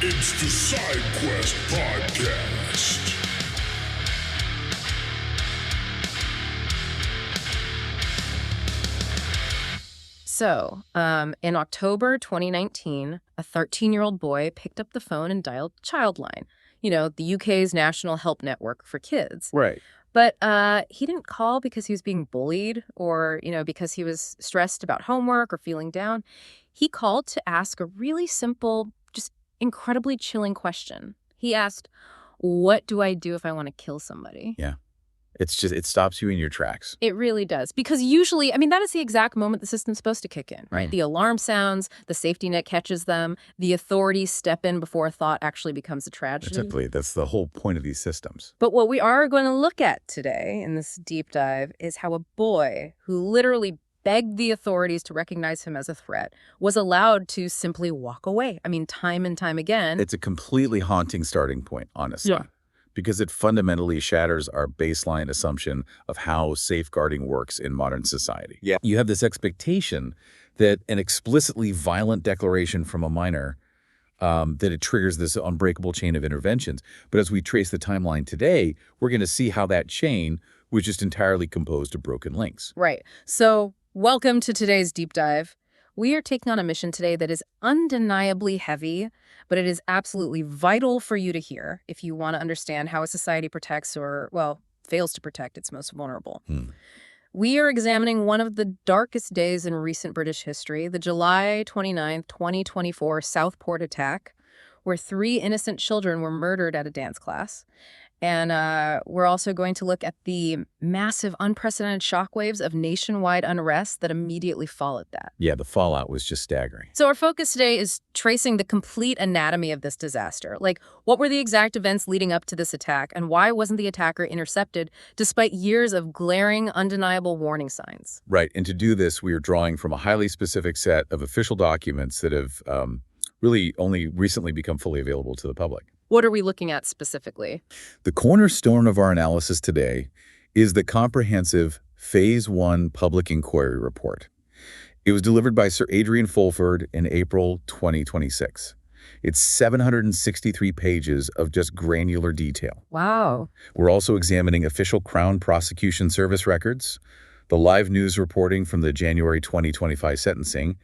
It's the Side Quest Podcast. So, in October 2019, a 13-year-old boy picked up the phone and dialed Childline, the UK's national help network for kids. Right. But he didn't call because he was being bullied or, because he was stressed about homework or feeling down. He called to ask a really simple, just incredibly chilling question. He asked, "What do I do if I want to kill somebody?" Yeah. It stops you in your tracks. It really does. Because usually, that is the exact moment the system's supposed to kick in, right? The alarm sounds, the safety net catches them, the authorities step in before a thought actually becomes a tragedy. Typically, that's the whole point of these systems. But what we are going to look at today in this deep dive is how a boy who literally begged the authorities to recognize him as a threat was allowed to simply walk away. Time and time again. It's a completely haunting starting point, honestly. Yeah. Because it fundamentally shatters our baseline assumption of how safeguarding works in modern society. Yeah. You have this expectation that an explicitly violent declaration from a minor, that it triggers this unbreakable chain of interventions. But as we trace the timeline today, we're going to see how that chain was just entirely composed of broken links. Right. So welcome to today's deep dive. We are taking on a mission today that is undeniably heavy, but it is absolutely vital for you to hear if you want to understand how a society protects or, fails to protect its most vulnerable. We are examining one of the darkest days in recent British history, the July 29th, 2024 Southport attack, where 3 innocent children were murdered at a dance class. And we're also going to look at the massive, unprecedented shockwaves of nationwide unrest that immediately followed that. Yeah, the fallout was just staggering. So our focus today is tracing the complete anatomy of this disaster. Like, what were the exact events leading up to this attack, and why wasn't the attacker intercepted despite years of glaring, undeniable warning signs? Right, and to do this, we are drawing from a highly specific set of official documents that have really only recently become fully available to the public. What are we looking at specifically? The cornerstone of our analysis today is the comprehensive Phase 1 Public Inquiry Report. It was delivered by Sir Adrian Fulford in April 2026. It's 763 pages of just granular detail. Wow. We're also examining official Crown Prosecution Service records, the live news reporting from the January 2025 sentencing,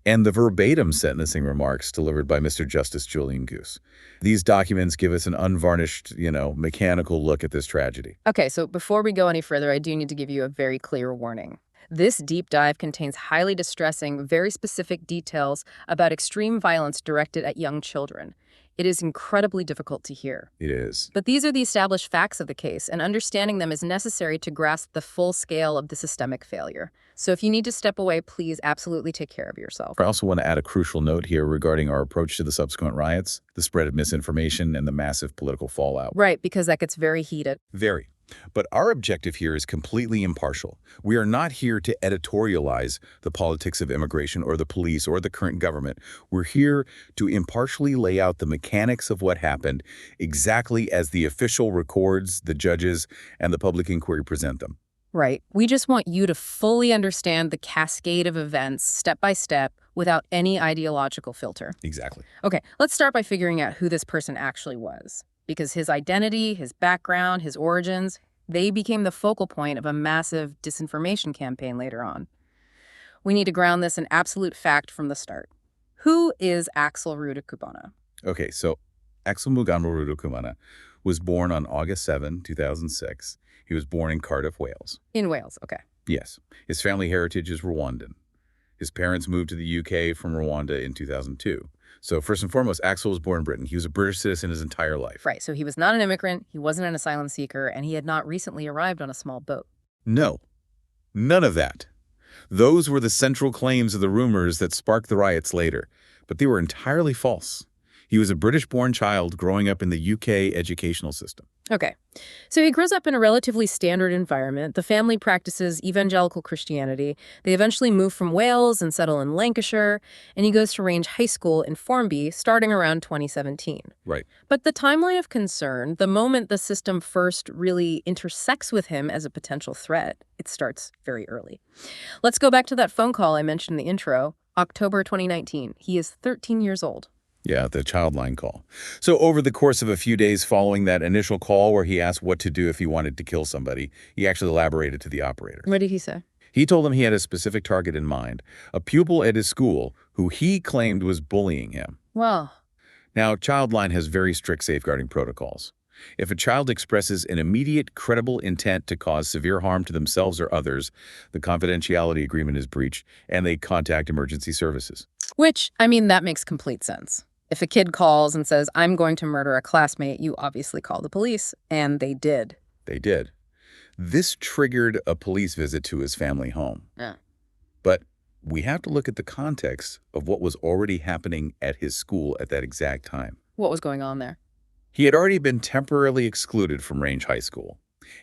and the verbatim sentencing remarks delivered by Mr. Justice Julian Goose. These documents give us an unvarnished, mechanical look at this tragedy. Okay, so before we go any further, I do need to give you a very clear warning. This deep dive contains highly distressing, very specific details about extreme violence directed at young children. It is incredibly difficult to hear. It is. But these are the established facts of the case, and understanding them is necessary to grasp the full scale of the systemic failure. So if you need to step away, please absolutely take care of yourself. I also want to add a crucial note here regarding our approach to the subsequent riots, the spread of misinformation, and the massive political fallout. Right, because that gets very heated. Very. But our objective here is completely impartial. We are not here to editorialize the politics of immigration or the police or the current government. We're here to impartially lay out the mechanics of what happened exactly as the official records, the judges, and the public inquiry present them. Right. We just want you to fully understand the cascade of events step by step without any ideological filter. Exactly. Okay, let's start by figuring out who this person actually was. Because his identity, his background, his origins, they became the focal point of a massive disinformation campaign later on. We need to ground this in absolute fact from the start. Who is Axel Rudakubana? Okay, so Axel Rudakubana was born on August 7, 2006. He was born in Cardiff, Wales. In Wales, okay. Yes. His family heritage is Rwandan. His parents moved to the UK from Rwanda in 2002. So first and foremost, Axel was born in Britain. He was a British citizen his entire life. Right, so he was not an immigrant, he wasn't an asylum seeker, and he had not recently arrived on a small boat. No, none of that. Those were the central claims of the rumors that sparked the riots later, but they were entirely false. He was a British-born child growing up in the UK educational system. Okay, so he grows up in a relatively standard environment. The family practices evangelical Christianity. They eventually move from Wales and settle in Lancashire, and he goes to Range High School in Formby starting around 2017. Right. But the timeline of concern, the moment the system first really intersects with him as a potential threat, it starts very early. Let's go back to that phone call I mentioned in the intro, October 2019. He is 13 years old. Yeah, the child line call. So over the course of a few days following that initial call where he asked what to do if he wanted to kill somebody, he actually elaborated to the operator. What did he say? He told them he had a specific target in mind, a pupil at his school who he claimed was bullying him. Well, Now, Childline has very strict safeguarding protocols. If a child expresses an immediate, credible intent to cause severe harm to themselves or others, the confidentiality agreement is breached, and they contact emergency services. which, I mean, that makes complete sense. If a kid calls and says, I'm going to murder a classmate, you obviously call the police, and they did. They did. This triggered a police visit to his family home. Yeah. But we have to look at the context of what was already happening at his school at that exact time. What was going on there? He had already been temporarily excluded from Range High School,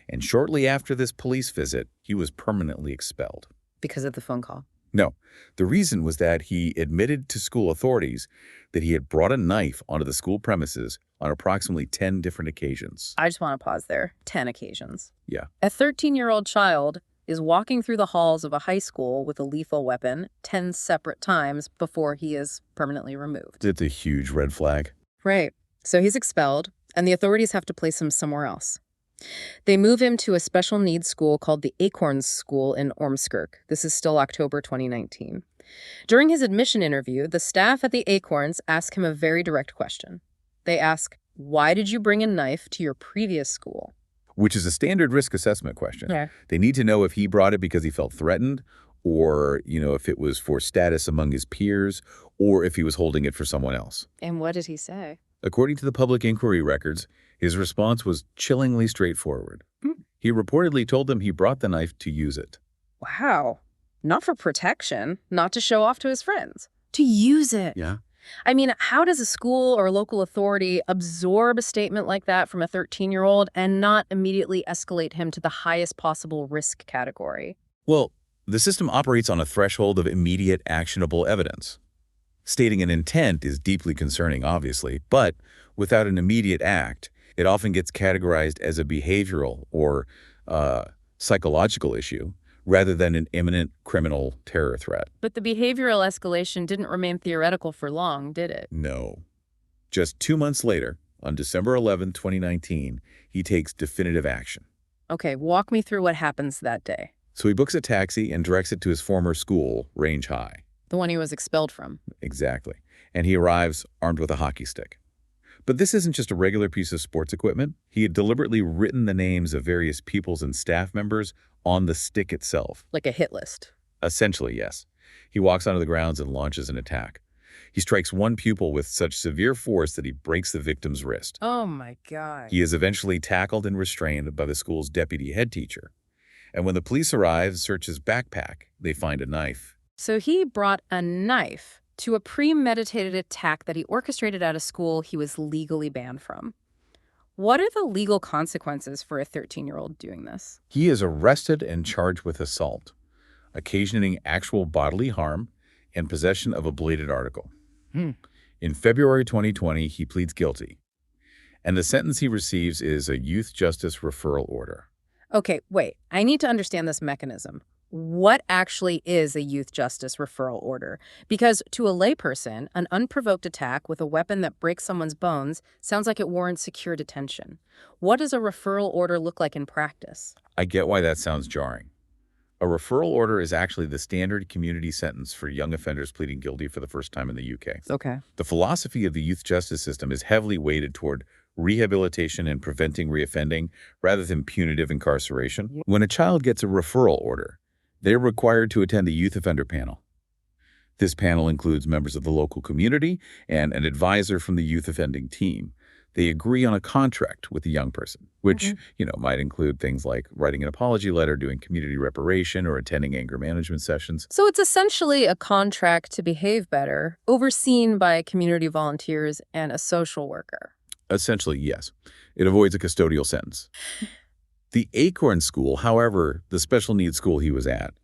and shortly after this police visit, he was permanently expelled. Because of the phone call. No, the reason was that he admitted to school authorities that he had brought a knife onto the school premises on approximately 10 different occasions. I just want to pause there. 10 occasions. Yeah. A 13-year-old child is walking through the halls of a high school with a lethal weapon 10 separate times before he is permanently removed. It's a huge red flag. Right. So he's expelled, and the authorities have to place him somewhere else. They move him to a special needs school called the Acorns School in Ormskirk. This is still October 2019. During his admission interview, the staff at the Acorns ask him a very direct question. They ask, why did you bring a knife to your previous school? Which is a standard risk assessment question. Yeah. They need to know if he brought it because he felt threatened, or, if it was for status among his peers, or if he was holding it for someone else. And what did he say? According to the public inquiry records, his response was chillingly straightforward. He reportedly told them he brought the knife to use it. Wow. Not for protection, not to show off to his friends. To use it. Yeah. I mean, how does a school or local authority absorb a statement like that from a 13-year-old and not immediately escalate him to the highest possible risk category? Well, the system operates on a threshold of immediate actionable evidence. Stating an intent is deeply concerning, obviously, but without an immediate act, it often gets categorized as a behavioral or psychological issue rather than an imminent criminal terror threat. But the behavioral escalation didn't remain theoretical for long, did it? No. Just 2 months later, on December 11, 2019, he takes definitive action. Okay, walk me through what happens that day. So he books a taxi and directs it to his former school, Range High. The one he was expelled from. Exactly. And he arrives armed with a hockey stick. But this isn't just a regular piece of sports equipment. He had deliberately written the names of various pupils and staff members on the stick itself. Like a hit list. Essentially, yes. He walks onto the grounds and launches an attack. He strikes one pupil with such severe force that he breaks the victim's wrist. Oh my God. He is eventually tackled and restrained by the school's deputy head teacher. And when the police arrive and search his backpack, they find a knife. So he brought a knife to a premeditated attack that he orchestrated at a school he was legally banned from. What are the legal consequences for a 13-year-old doing this? He is arrested and charged with assault, occasioning actual bodily harm and possession of a bladed article. In February 2020, he pleads guilty, and the sentence he receives is a youth justice referral order. Okay, wait. I need to understand this mechanism. What actually is a youth justice referral order? Because to a layperson, an unprovoked attack with a weapon that breaks someone's bones sounds like it warrants secure detention. What does a referral order look like in practice? I get why that sounds jarring. A referral order is actually the standard community sentence for young offenders pleading guilty for the first time in the UK. Okay. The philosophy of the youth justice system is heavily weighted toward rehabilitation and preventing reoffending rather than punitive incarceration. When a child gets a referral order, they're required to attend a youth offender panel. This panel includes members of the local community and an advisor from the youth offending team. They agree on a contract with the young person, which, might include things like writing an apology letter, doing community reparation, or attending anger management sessions. So it's essentially a contract to behave better, overseen by community volunteers and a social worker. Essentially, yes. It avoids a custodial sentence. The Acorn School, however, the special needs school he was at,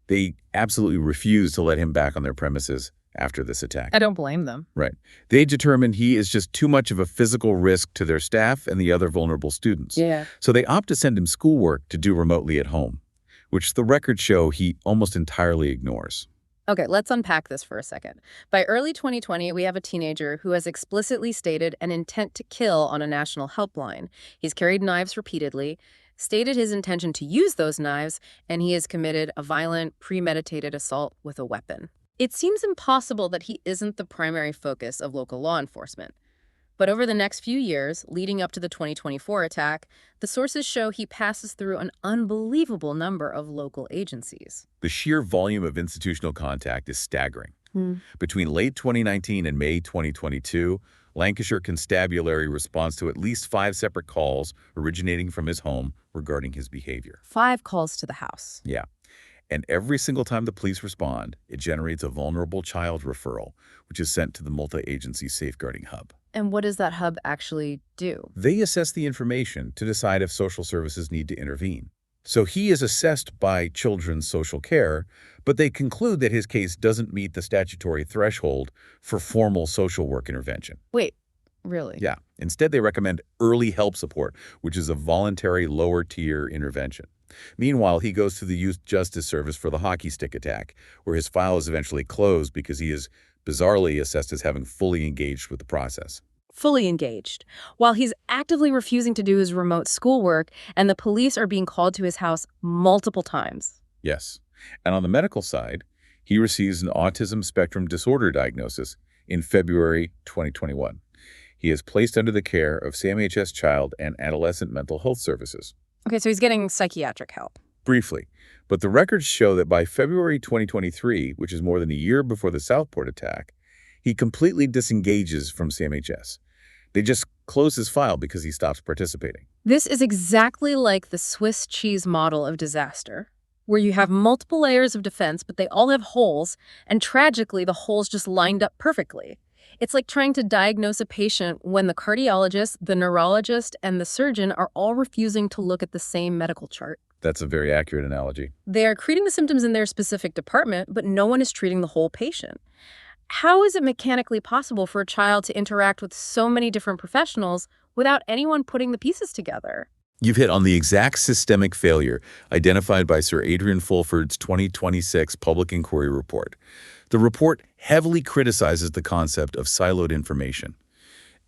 they absolutely refused to let him back on their premises after this attack. I don't blame them. Right. They determined he is just too much of a physical risk to their staff and the other vulnerable students. Yeah. So they opt to send him schoolwork to do remotely at home, which the records show he almost entirely ignores. Okay, let's unpack this for a second. By early 2020, we have a teenager who has explicitly stated an intent to kill on a national helpline. He's carried knives repeatedly, stated his intention to use those knives, and he has committed a violent, premeditated assault with a weapon. It seems impossible that he isn't the primary focus of local law enforcement. But over the next few years, leading up to the 2024 attack, the sources show he passes through an unbelievable number of local agencies. The sheer volume of institutional contact is staggering. Hmm. Between late 2019 and May 2022, Lancashire Constabulary responds to at least 5 separate calls originating from his home regarding his behavior. 5 calls to the house. Yeah. And every single time the police respond, it generates a vulnerable child referral, which is sent to the multi-agency safeguarding hub. And what does that hub actually do? They assess the information to decide if social services need to intervene. So he is assessed by Children's Social Care, but they conclude that his case doesn't meet the statutory threshold for formal social work intervention. Wait, really? Yeah. Instead, they recommend early help support, which is a voluntary lower-tier intervention. Meanwhile, he goes to the Youth Justice Service for the hockey stick attack, where his file is eventually closed because he is bizarrely assessed as having fully engaged with the process. Fully engaged, while he's actively refusing to do his remote schoolwork, and the police are being called to his house multiple times. Yes. And on the medical side, he receives an autism spectrum disorder diagnosis in February 2021. He is placed under the care of CMHS Child and Adolescent Mental Health Services. Okay, so he's getting psychiatric help. Briefly, but the records show that by February 2023, which is more than a year before the Southport attack, he completely disengages from CMHS. They just close his file because he stops participating. This is exactly like the Swiss cheese model of disaster, where you have multiple layers of defense, but they all have holes, and tragically, the holes just lined up perfectly. It's like trying to diagnose a patient when the cardiologist, the neurologist, and the surgeon are all refusing to look at the same medical chart. That's a very accurate analogy. They are treating the symptoms in their specific department, but no one is treating the whole patient. How is it mechanically possible for a child to interact with so many different professionals without anyone putting the pieces together? You've hit on the exact systemic failure identified by Sir Adrian Fulford's 2026 Public Inquiry Report. The report heavily criticizes the concept of siloed information.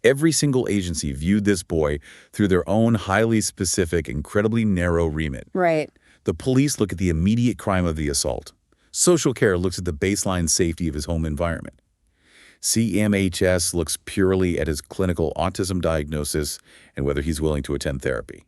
Every single agency viewed this boy through their own highly specific, incredibly narrow remit. Right. The police look at the immediate crime of the assault. Social care looks at the baseline safety of his home environment. CMHS looks purely at his clinical autism diagnosis and whether he's willing to attend therapy.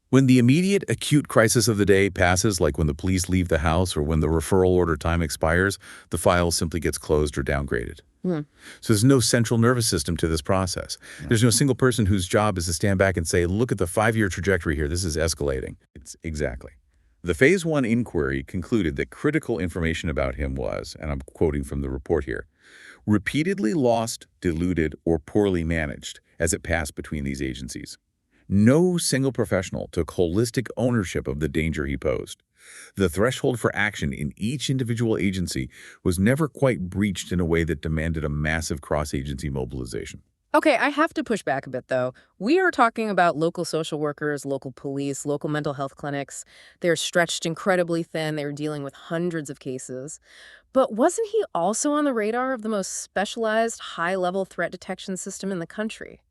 When the immediate acute crisis of the day passes, like when the police leave the house or when the referral order time expires, the file simply gets closed or downgraded. So there's no central nervous system to this process. There's no single person whose job is to stand back and say, look at the 5-year trajectory here. This is escalating. Exactly. The Phase 1 inquiry concluded that critical information about him was, and I'm quoting from the report here, repeatedly lost, diluted, or poorly managed as it passed between these agencies. No single professional took holistic ownership of the danger he posed. The threshold for action in each individual agency was never quite breached in a way that demanded a massive cross-agency mobilization. Okay, I have to push back a bit, though. We are talking about local social workers, local police, local mental health clinics. They're stretched incredibly thin. They're dealing with hundreds of cases. But wasn't he also on the radar of the most specialized, high-level threat detection system in the country?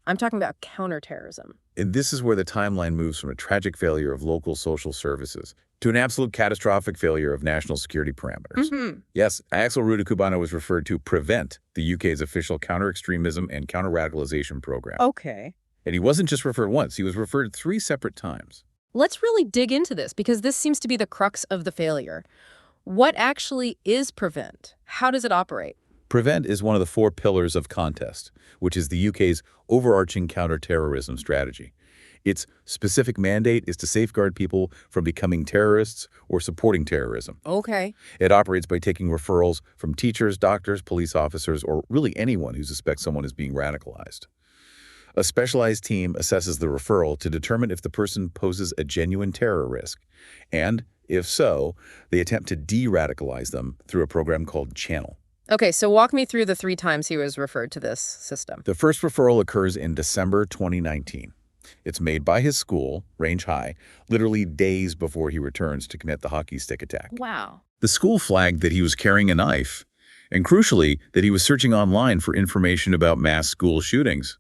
I'm talking about counter-terrorism. And this is where the timeline moves from a tragic failure of local social services to an absolute catastrophic failure of national security parameters. Yes, Axel Rudakubana was referred to PREVENT, the UK's official counter-extremism and counter-radicalization program. Okay. And he wasn't just referred once, he was referred 3 separate times. Let's really dig into this, because this seems to be the crux of the failure. What actually is PREVENT? How does it operate? PREVENT is one of the 4 pillars of CONTEST, which is the UK's overarching counter-terrorism strategy. Its specific mandate is to safeguard people from becoming terrorists or supporting terrorism. Okay. It operates by taking referrals from teachers, doctors, police officers, or really anyone who suspects someone is being radicalized. A specialized team assesses the referral to determine if the person poses a genuine terror risk, and, if so, they attempt to de-radicalize them through a program called Channel. Okay, so walk me through the 3 times he was referred to this system. The first referral occurs in December 2019. It's made by his school, Range High, literally days before he returns to commit the hockey stick attack. Wow. The school flagged that he was carrying a knife, and crucially, that he was searching online for information about mass school shootings.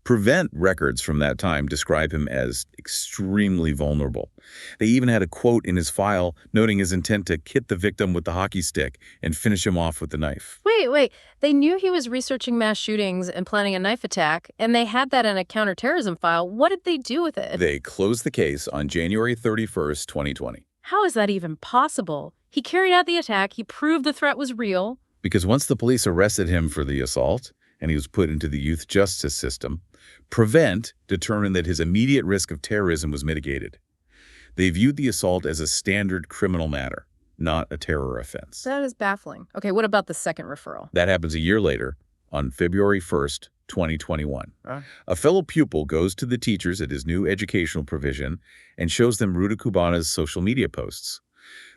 Prevent records from that time describe him as extremely vulnerable. They even had a quote in his file noting his intent to hit the victim with the hockey stick and finish him off with the knife. Wait. They knew he was researching mass shootings and planning a knife attack, and they had that in a counterterrorism file. What did they do with it? They closed the case on January 31st, 2020. How is that even possible? He carried out the attack, he proved the threat was real. Because once the police arrested him for the assault, and he was put into the youth justice system, Prevent determined that his immediate risk of terrorism was mitigated. They viewed the assault as a standard criminal matter, not a terror offense. That is baffling. Okay, what about the second referral? That happens a year later, on February 1st, 2021. A fellow pupil goes to the teachers at his new educational provision and shows them Rudakubana's social media posts.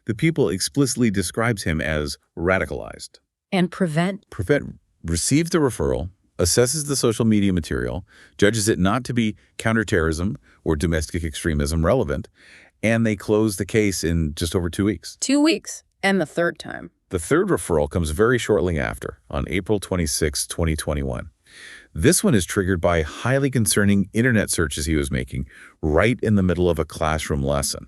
The pupil explicitly describes him as radicalized. And Prevent Receives the referral, assesses the social media material, judges it not to be counterterrorism or domestic extremism relevant, and they close the case in just over 2 weeks. 2 weeks. And the third time. The third referral comes very shortly after, on April 26, 2021. This one is triggered by highly concerning internet searches he was making right in the middle of a classroom lesson.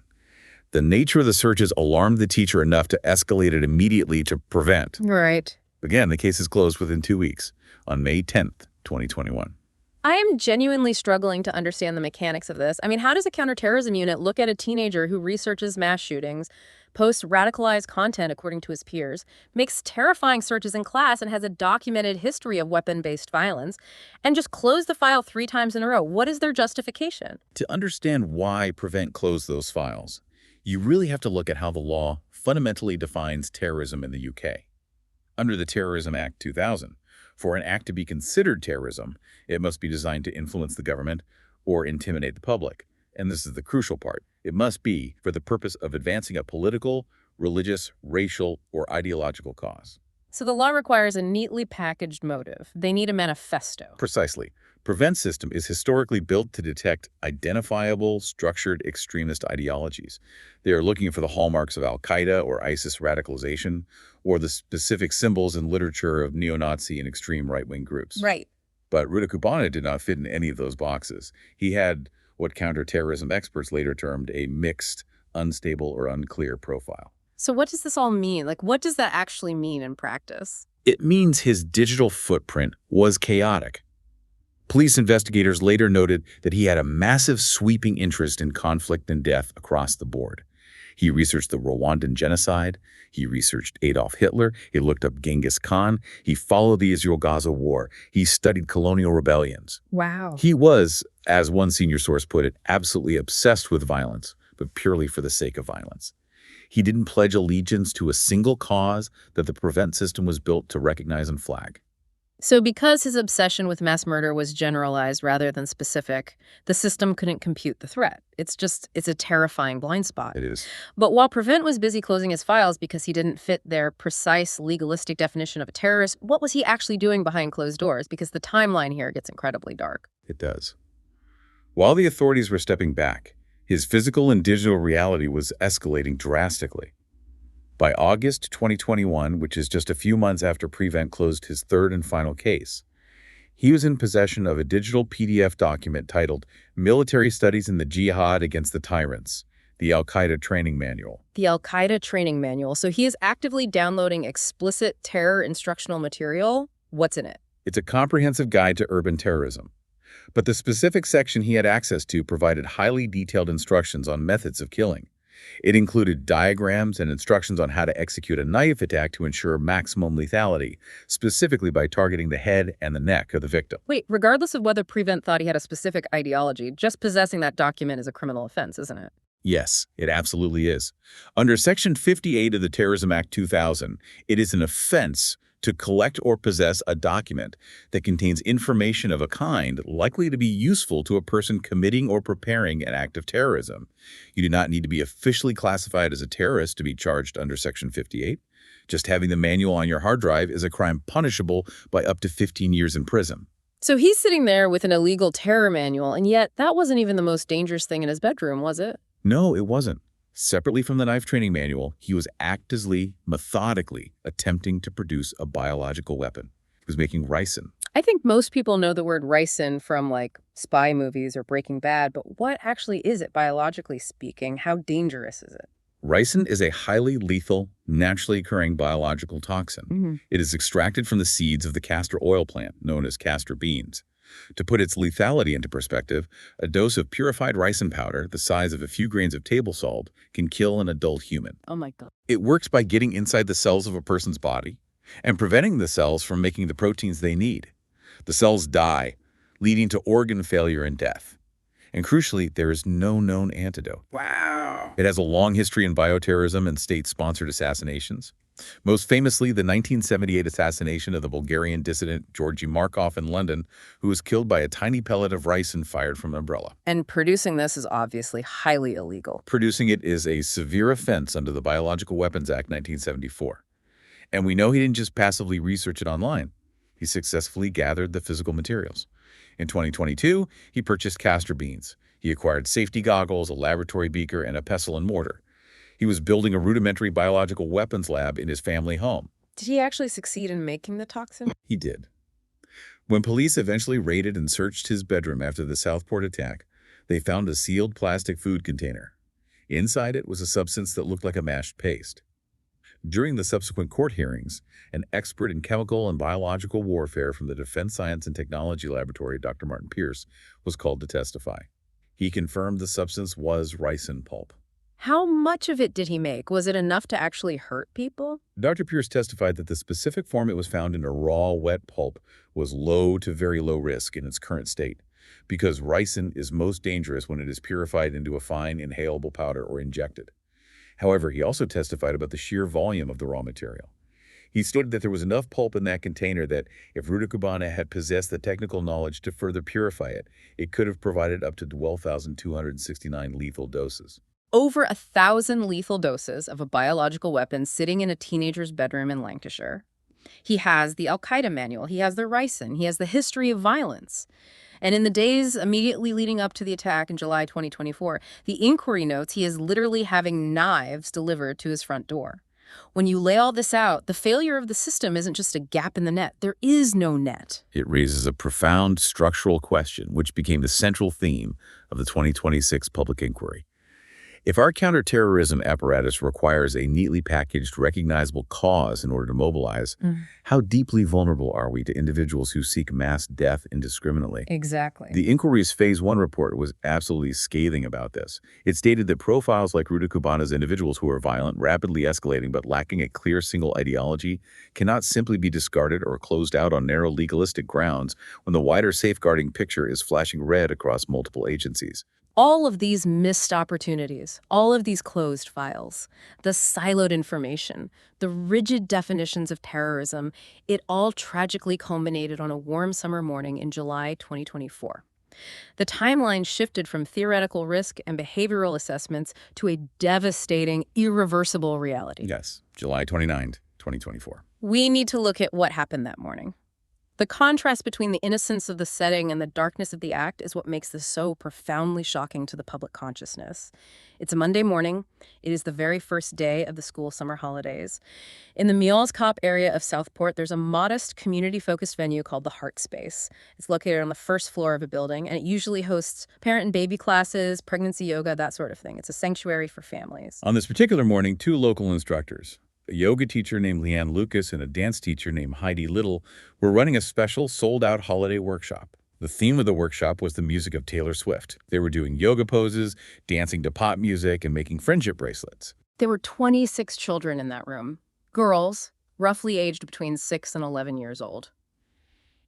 The nature of the searches alarmed the teacher enough to escalate it immediately to Prevent. Right. Again, the case is closed within 2 weeks, on May 10th, 2021. I am genuinely struggling to understand the mechanics of this. I mean, how does a counterterrorism unit look at a teenager who researches mass shootings, posts radicalized content according to his peers, makes terrifying searches in class, and has a documented history of weapon-based violence, and just close the file 3 times in a row? What is their justification? To understand why Prevent closed those files, you really have to look at how the law fundamentally defines terrorism in the UK. Under the Terrorism Act 2000, for an act to be considered terrorism, it must be designed to influence the government or intimidate the public. And this is the crucial part. It must be for the purpose of advancing a political, religious, racial, or ideological cause. So the law requires a neatly packaged motive. They need a manifesto. Precisely. Prevent system is historically built to detect identifiable, structured extremist ideologies. They are looking for the hallmarks of al-Qaeda or ISIS radicalization, or the specific symbols and literature of neo-Nazi and extreme right-wing groups. Right. But Rudakubana did not fit in any of those boxes. He had what counterterrorism experts later termed a mixed, unstable, or unclear profile. So what does this all mean? Like, what does that actually mean in practice? It means his digital footprint was chaotic. Police investigators later noted that he had a massive sweeping interest in conflict and death across the board. He researched the Rwandan genocide. He researched Adolf Hitler. He looked up Genghis Khan. He followed the Israel-Gaza war. He studied colonial rebellions. Wow. He was, as one senior source put it, absolutely obsessed with violence, but purely for the sake of violence. He didn't pledge allegiance to a single cause that the Prevent system was built to recognize and flag. So because his obsession with mass murder was generalized rather than specific, the system couldn't compute the threat. It's a terrifying blind spot. It is. But while Prevent was busy closing his files because he didn't fit their precise legalistic definition of a terrorist, what was he actually doing behind closed doors? Because the timeline here gets incredibly dark. It does. While the authorities were stepping back, his physical and digital reality was escalating drastically. By August 2021, which is just a few months after Prevent closed his third and final case, he was in possession of a digital PDF document titled Military Studies in the Jihad Against the Tyrants, the Al-Qaeda Training Manual. The Al-Qaeda Training Manual. So he is actively downloading explicit terror instructional material. What's in it? It's a comprehensive guide to urban terrorism. But the specific section he had access to provided highly detailed instructions on methods of killing. It included diagrams and instructions on how to execute a knife attack to ensure maximum lethality, specifically by targeting the head and the neck of the victim. Wait, regardless of whether Prevent thought he had a specific ideology, just possessing that document is a criminal offense, isn't it? Yes, it absolutely is. Under Section 58 of the Terrorism Act 2000, it is an offense to collect or possess a document that contains information of a kind likely to be useful to a person committing or preparing an act of terrorism. You do not need to be officially classified as a terrorist to be charged under Section 58. Just having the manual on your hard drive is a crime punishable by up to 15 years in prison. So he's sitting there with an illegal terror manual, and yet that wasn't even the most dangerous thing in his bedroom, was it? No, it wasn't. Separately from the knife training manual, he was actively, methodically attempting to produce a biological weapon. He was making ricin. I think most people know the word ricin from, like, spy movies or Breaking Bad, but what actually is it, biologically speaking? How dangerous is it? Ricin is a highly lethal, naturally occurring biological toxin. It is extracted from the seeds of the castor oil plant, known as castor beans. To put its lethality into perspective, a dose of purified ricin powder, the size of a few grains of table salt, can kill an adult human. Oh my God. It works by getting inside the cells of a person's body and preventing the cells from making the proteins they need. The cells die, leading to organ failure and death. And crucially, there is no known antidote. Wow. It has a long history in bioterrorism and state-sponsored assassinations. Most famously, the 1978 assassination of the Bulgarian dissident Georgy Markov in London, who was killed by a tiny pellet of ricin fired from an umbrella. And producing this is obviously highly illegal. Producing it is a severe offense under the Biological Weapons Act 1974. And we know he didn't just passively research it online. He successfully gathered the physical materials. In 2022, he purchased castor beans. He acquired safety goggles, a laboratory beaker, and a pestle and mortar. He was building a rudimentary biological weapons lab in his family home. Did he actually succeed in making the toxin? He did. When police eventually raided and searched his bedroom after the Southport attack, they found a sealed plastic food container. Inside it was a substance that looked like a mashed paste. During the subsequent court hearings, an expert in chemical and biological warfare from the Defense Science and Technology Laboratory, Dr. Martin Pierce, was called to testify. He confirmed the substance was ricin pulp. How much of it did he make? Was it enough to actually hurt people? Dr. Pierce testified that the specific form it was found in a raw, wet pulp was low to very low risk in its current state, because ricin is most dangerous when it is purified into a fine, inhalable powder or injected. However, he also testified about the sheer volume of the raw material. He stated that there was enough pulp in that container that if Rudakubana had possessed the technical knowledge to further purify it, it could have provided up to 12,269 lethal doses. Over 1,000 lethal doses of a biological weapon sitting in a teenager's bedroom in Lancashire. He has the Al-Qaeda manual, he has the ricin, he has the history of violence. And in the days immediately leading up to the attack in July 2024, the inquiry notes he is literally having knives delivered to his front door. When you lay all this out, the failure of the system isn't just a gap in the net. There is no net. It raises a profound structural question, which became the central theme of the 2026 public inquiry. If our counterterrorism apparatus requires a neatly packaged, recognizable cause in order to mobilize, how deeply vulnerable are we to individuals who seek mass death indiscriminately? Exactly. The inquiry's Phase 1 report was absolutely scathing about this. It stated that profiles like Rudakubana's individuals who are violent, rapidly escalating, but lacking a clear single ideology cannot simply be discarded or closed out on narrow legalistic grounds when the wider safeguarding picture is flashing red across multiple agencies. All of these missed opportunities, all of these closed files, the siloed information, the rigid definitions of terrorism, it all tragically culminated on a warm summer morning in July 2024. The timeline shifted from theoretical risk and behavioral assessments to a devastating, irreversible reality. Yes, July 29, 2024. We need to look at what happened that morning. The contrast between the innocence of the setting and the darkness of the act is what makes this so profoundly shocking to the public consciousness. It's a Monday morning. It is the very first day of the school summer holidays. In the Muallskop area of Southport, there's a modest, community-focused venue called the Heart Space. It's located on the first floor of a building, and it usually hosts parent and baby classes, pregnancy yoga, that sort of thing. It's a sanctuary for families. On this particular morning, two local instructors, a yoga teacher named Leanne Lucas and a dance teacher named Heidi Little, were running a special sold-out holiday workshop. The theme of the workshop was the music of Taylor Swift. They were doing yoga poses, dancing to pop music, and making friendship bracelets. There were 26 children in that room. Girls, roughly aged between 6 and 11 years old.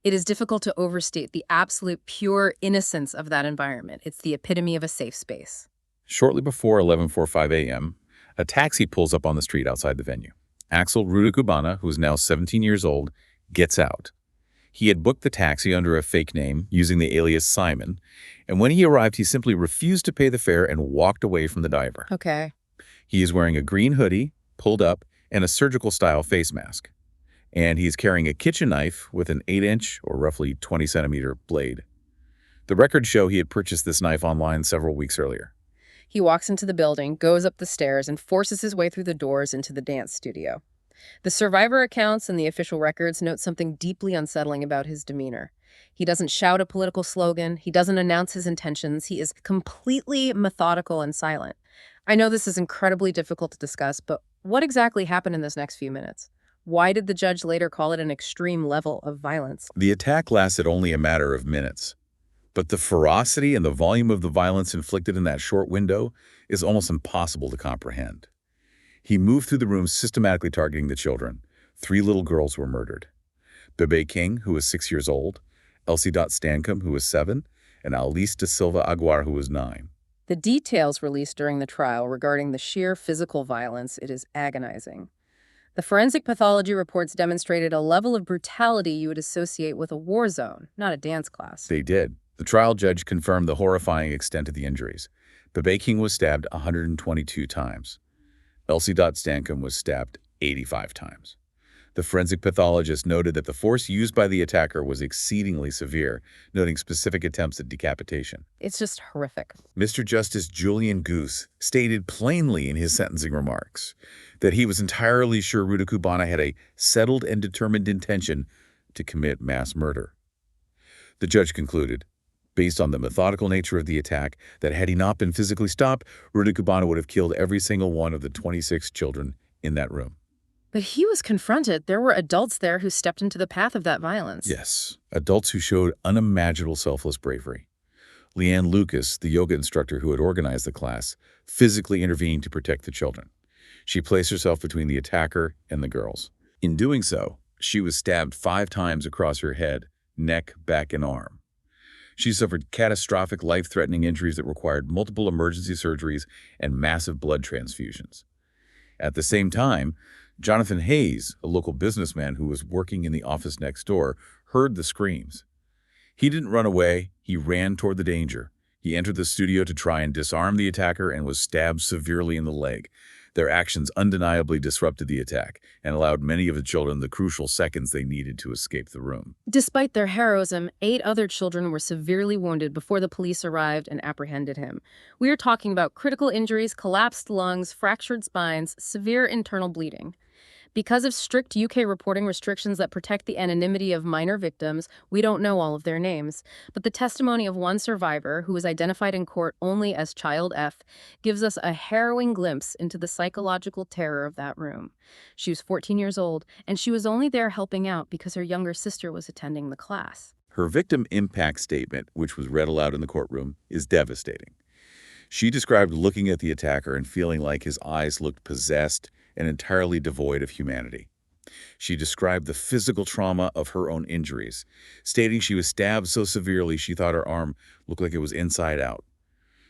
It is difficult to overstate the absolute pure innocence of that environment. It's the epitome of a safe space. Shortly before 11:45 a.m., a taxi pulls up on the street outside the venue. Axel Rudakubana, who is now 17 years old, gets out. He had booked the taxi under a fake name using the alias Simon, and when he arrived, he simply refused to pay the fare and walked away from the driver. Okay. He is wearing a green hoodie, pulled up, and a surgical-style face mask. And he is carrying a kitchen knife with an 8-inch or roughly 20-centimeter blade. The records show he had purchased this knife online several weeks earlier. He walks into the building, goes up the stairs, and forces his way through the doors into the dance studio. The survivor accounts and the official records note something deeply unsettling about his demeanor. He doesn't shout a political slogan. He doesn't announce his intentions. He is completely methodical and silent. I know this is incredibly difficult to discuss, but what exactly happened in this next few minutes? Why did the judge later call it an extreme level of violence? The attack lasted only a matter of minutes, but the ferocity and the volume of the violence inflicted in that short window is almost impossible to comprehend. He moved through the room systematically targeting the children. 3 little girls were murdered. Bebe King, who was 6 years old, Elsie Stancomb, who was 7, and Alice de Silva Aguar, who was 9. The details released during the trial regarding the sheer physical violence, it is agonizing. The forensic pathology reports demonstrated a level of brutality you would associate with a war zone, not a dance class. They did. The trial judge confirmed the horrifying extent of the injuries. Bebe King was stabbed 122 times. Elsie Stancomb was stabbed 85 times. The forensic pathologist noted that the force used by the attacker was exceedingly severe, noting specific attempts at decapitation. It's just horrific. Mr. Justice Julian Goose stated plainly in his sentencing remarks that he was entirely sure Rudakubana had a settled and determined intention to commit mass murder. The judge concluded, based on the methodical nature of the attack, that had he not been physically stopped, Rudakubana would have killed every single one of the 26 children in that room. But he was confronted. There were adults there who stepped into the path of that violence. Yes, adults who showed unimaginable selfless bravery. Leanne Lucas, the yoga instructor who had organized the class, physically intervened to protect the children. She placed herself between the attacker and the girls. In doing so, she was stabbed 5 times across her head, neck, back, and arm. She suffered catastrophic, life-threatening injuries that required multiple emergency surgeries and massive blood transfusions. At the same time, Jonathan Hayes, a local businessman who was working in the office next door, heard the screams. He didn't run away. He ran toward the danger. He entered the studio to try and disarm the attacker and was stabbed severely in the leg. Their actions undeniably disrupted the attack and allowed many of the children the crucial seconds they needed to escape the room. Despite their heroism, 8 other children were severely wounded before the police arrived and apprehended him. We are talking about critical injuries, collapsed lungs, fractured spines, severe internal bleeding. Because of strict UK reporting restrictions that protect the anonymity of minor victims, we don't know all of their names. But the testimony of one survivor, who was identified in court only as Child F, gives us a harrowing glimpse into the psychological terror of that room. She was 14 years old, and she was only there helping out because her younger sister was attending the class. Her victim impact statement, which was read aloud in the courtroom, is devastating. She described looking at the attacker and feeling like his eyes looked possessed and entirely devoid of humanity. She described the physical trauma of her own injuries, stating she was stabbed so severely she thought her arm looked like it was inside out.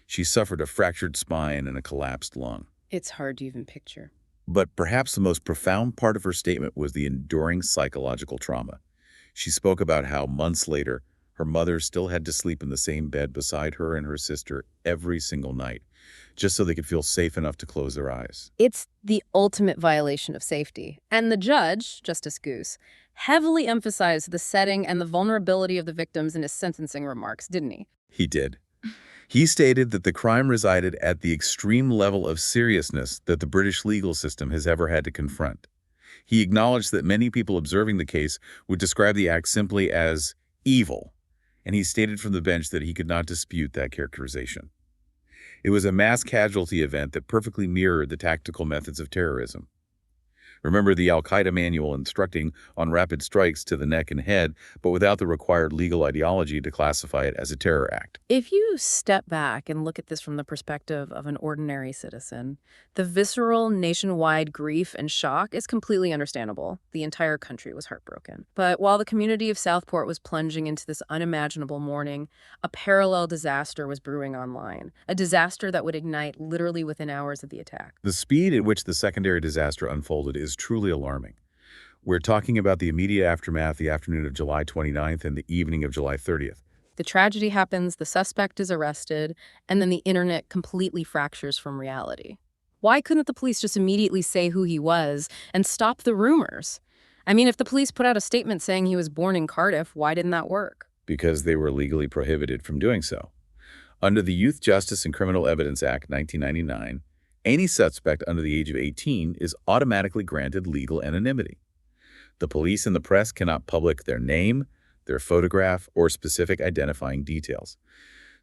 She suffered a fractured spine and a collapsed lung. It's hard to even picture. But perhaps the most profound part of her statement was the enduring psychological trauma. She spoke about how months later, her mother still had to sleep in the same bed beside her and her sister every single night, just so they could feel safe enough to close their eyes. It's the ultimate violation of safety. And the judge, Justice Goose, heavily emphasized the setting and the vulnerability of the victims in his sentencing remarks, didn't he? He did. He stated that the crime resided at the extreme level of seriousness that the British legal system has ever had to confront. He acknowledged that many people observing the case would describe the act simply as evil, and he stated from the bench that he could not dispute that characterization. It was a mass casualty event that perfectly mirrored the tactical methods of terrorism. Remember the Al-Qaeda manual instructing on rapid strikes to the neck and head, but without the required legal ideology to classify it as a terror act. If you step back and look at this from the perspective of an ordinary citizen, the visceral nationwide grief and shock is completely understandable. The entire country was heartbroken. But while the community of Southport was plunging into this unimaginable mourning, a parallel disaster was brewing online, a disaster that would ignite literally within hours of the attack. The speed at which the secondary disaster unfolded is truly alarming. We're talking about the immediate aftermath, the afternoon of July 29th and the evening of July 30th. The tragedy happens, the suspect is arrested, and then the internet completely fractures from reality. Why couldn't the police just immediately say who he was and stop the rumors? I mean, if the police put out a statement saying he was born in Cardiff, why didn't that work? Because they were legally prohibited from doing so. Under the Youth Justice and Criminal Evidence Act 1999, any suspect under the age of 18 is automatically granted legal anonymity. The police and the press cannot publish their name, their photograph, or specific identifying details.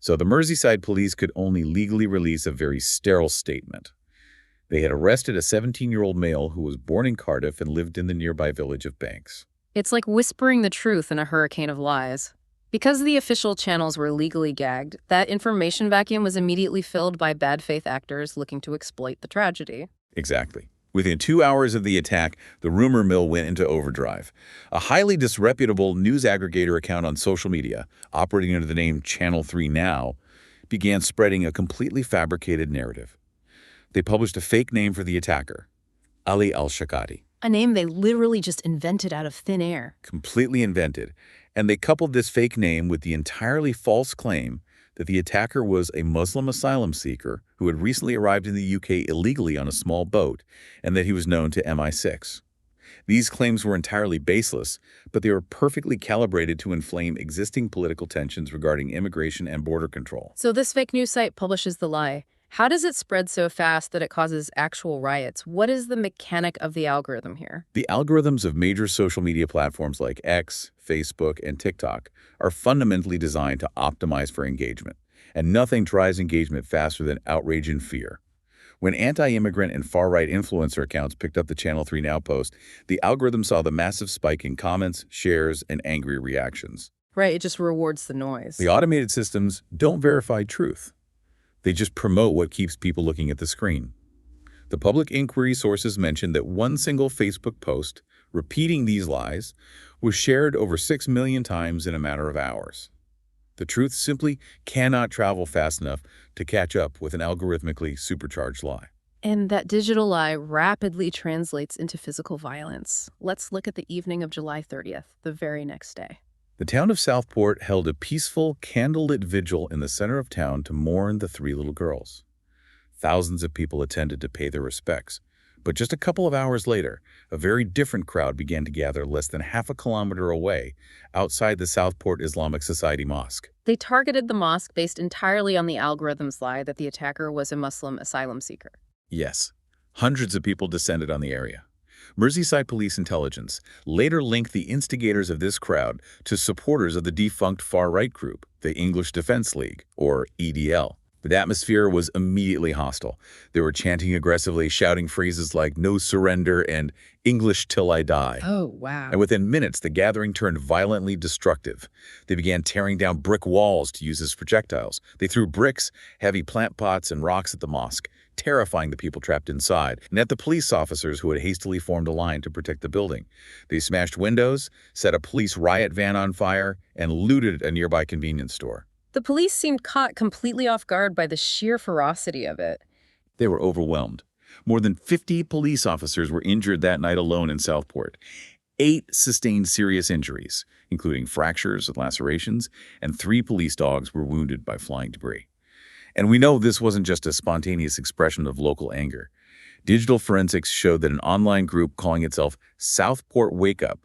So the Merseyside police could only legally release a very sterile statement. They had arrested a 17-year-old male who was born in Cardiff and lived in the nearby village of Banks. It's like whispering the truth in a hurricane of lies. Because the official channels were legally gagged, that information vacuum was immediately filled by bad faith actors looking to exploit the tragedy. Exactly. Within 2 hours of the attack, the rumor mill went into overdrive. A highly disreputable news aggregator account on social media, operating under the name Channel 3 Now, began spreading a completely fabricated narrative. They published a fake name for the attacker, Ali al-Shaqati. A name they literally just invented out of thin air. Completely invented. And they coupled this fake name with the entirely false claim that the attacker was a Muslim asylum seeker who had recently arrived in the UK illegally on a small boat, and that he was known to MI6. These claims were entirely baseless, but they were perfectly calibrated to inflame existing political tensions regarding immigration and border control. So this fake news site publishes the lie. How does it spread so fast that it causes actual riots? What is the mechanic of the algorithm here? The algorithms of major social media platforms like X, Facebook, and TikTok are fundamentally designed to optimize for engagement, and nothing drives engagement faster than outrage and fear. When anti-immigrant and far-right influencer accounts picked up the Channel 3 Now post, the algorithm saw the massive spike in comments, shares, and angry reactions. Right, it just rewards the noise. The automated systems don't verify truth. They just promote what keeps people looking at the screen. The public inquiry sources mentioned that one single Facebook post repeating these lies was shared over 6 million times in a matter of hours. The truth simply cannot travel fast enough to catch up with an algorithmically supercharged lie. And that digital lie rapidly translates into physical violence. Let's look at the evening of July 30th, the very next day. The town of Southport held a peaceful, candlelit vigil in the center of town to mourn the 3 little girls. Thousands of people attended to pay their respects. But just a couple of hours later, a very different crowd began to gather less than half a kilometer away, outside the Southport Islamic Society Mosque. They targeted the mosque based entirely on the algorithm's lie that the attacker was a Muslim asylum seeker. Yes, hundreds of people descended on the area. Merseyside Police Intelligence later linked the instigators of this crowd to supporters of the defunct far-right group, the English Defence League, or EDL. The atmosphere was immediately hostile. They were chanting aggressively, shouting phrases like "no surrender" and "English till I die." Oh, wow. And within minutes, the gathering turned violently destructive. They began tearing down brick walls to use as projectiles. They threw bricks, heavy plant pots, and rocks at the mosque, terrifying the people trapped inside, and at the police officers who had hastily formed a line to protect the building. They smashed windows, set a police riot van on fire, and looted a nearby convenience store. The police seemed caught completely off guard by the sheer ferocity of it. They were overwhelmed. More than 50 police officers were injured that night alone in Southport. 8 sustained serious injuries, including fractures and lacerations, and 3 police dogs were wounded by flying debris. And we know this wasn't just a spontaneous expression of local anger. Digital forensics showed that an online group calling itself Southport Wake Up